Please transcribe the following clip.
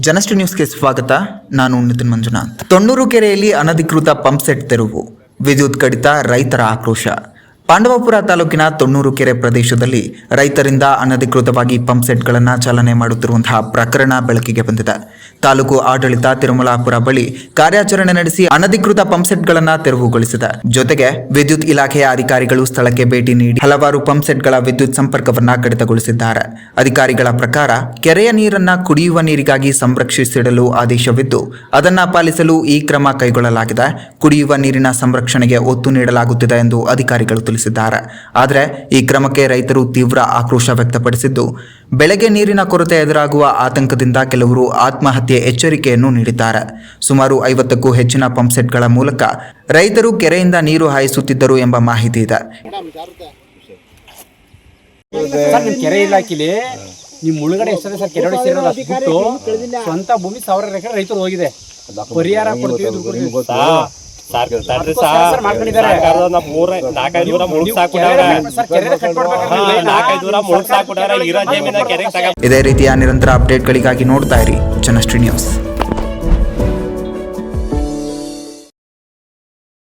ಜನಶ್ರೀ ನ್ಯೂಸ್ಗೆ ಸ್ವಾಗತ. ನಾನು ನಿತಿನ್ ಮಂಜುನಾಥ್. ತೊಣ್ಣೂರು ಕೆರೆಯಲ್ಲಿ ಅನಧಿಕೃತ ಪಂಪ್ ಸೆಟ್ ತೆರವು, ವಿದ್ಯುತ್ ಕಡಿತ, ರೈತರ ಆಕ್ರೋಶ. ಪಾಂಡವಪುರ ತಾಲೂಕಿನ ತೊಣ್ಣೂರು ಕೆರೆ ಪ್ರದೇಶದಲ್ಲಿ ರೈತರಿಂದ ಅನಧಿಕೃತವಾಗಿ ಪಂಪ್ ಸೆಟ್ಗಳನ್ನು ಚಾಲನೆ ಮಾಡುತ್ತಿರುವಂತಹ ಪ್ರಕರಣ ಬೆಳಕಿಗೆ ಬಂದಿದೆ. ತಾಲೂಕು ಆಡಳಿತ ತಿರುಮಲಾಪುರ ಬಳಿ ಕಾರ್ಯಾಚರಣೆ ನಡೆಸಿ ಅನಧಿಕೃತ ಪಂಪ್ ಸೆಟ್ಗಳನ್ನು ತೆರವುಗೊಳಿಸಿದೆ. ಜೊತೆಗೆ ವಿದ್ಯುತ್ ಇಲಾಖೆಯ ಅಧಿಕಾರಿಗಳು ಸ್ಥಳಕ್ಕೆ ಭೇಟಿ ನೀಡಿ ಹಲವಾರು ಪಂಪ್ ಸೆಟ್ಗಳ ವಿದ್ಯುತ್ ಸಂಪರ್ಕವನ್ನ ಕಡಿತಗೊಳಿಸಿದ್ದಾರೆ. ಅಧಿಕಾರಿಗಳ ಪ್ರಕಾರ ಕೆರೆಯ ನೀರನ್ನ ಕುಡಿಯುವ ನೀರಿಗಾಗಿ ಸಂರಕ್ಷಿಸಿಡಲು ಆದೇಶವಿದ್ದು ಅದನ್ನ ಪಾಲಿಸಲು ಈ ಕ್ರಮ ಕೈಗೊಳ್ಳಲಾಗಿದೆ. ಕುಡಿಯುವ ನೀರಿನ ಸಂರಕ್ಷಣೆಗೆ ಒತ್ತು ನೀಡಲಾಗುತ್ತಿದೆ ಎಂದು ಅಧಿಕಾರಿಗಳು ತಿಳಿಸಿದ್ದಾರೆ. ಆದರೆ ಈ ಕ್ರಮಕ್ಕೆ ರೈತರು ತೀವ್ರ ಆಕ್ರೋಶ ವ್ಯಕ್ತಪಡಿಸಿದ್ದು, ಬೆಳೆಗೆ ನೀರಿನ ಕೊರತೆ ಎದುರಾಗುವ ಆತಂಕದಿಂದ ಕೆಲವರು ಆತ್ಮಹತ್ಯೆ ಎಚ್ಚರಿಕೆಯನ್ನು ನೀಡಿದ್ದಾರೆ. ಸುಮಾರು 50ಕ್ಕೂ ಹೆಚ್ಚಿನ ಪಂಪ್ ಸೆಟ್ಗಳ ಮೂಲಕ ರೈತರು ಕೆರೆಯಿಂದ ನೀರು ಹಾಯಿಸುತ್ತಿದ್ದರು ಎಂಬ ಮಾಹಿತಿ ಇದೆ. ಕೆರೆ ಇಲಾಖೆಲಿ ನಿಮ್ಮ ಮುಳುಗಡೆ ಎಷ್ಟಿದೆ ಸರ್? ಕೆರೆ ಬಿಟ್ಟು ಸ್ವಂತ ಭೂಮಿ 1000 ಎಕರೆ ರೈತರು ಹೋಗಿದೆ. ಪರಿಹಾರ ಇದೇ ರೀತಿಯ ನಿರಂತರ ಅಪ್ಡೇಟ್ಗಳಿಗಾಗಿ ನೋಡ್ತಾ ಇರಿ ಜನಶ್ರೀ ನ್ಯೂಸ್.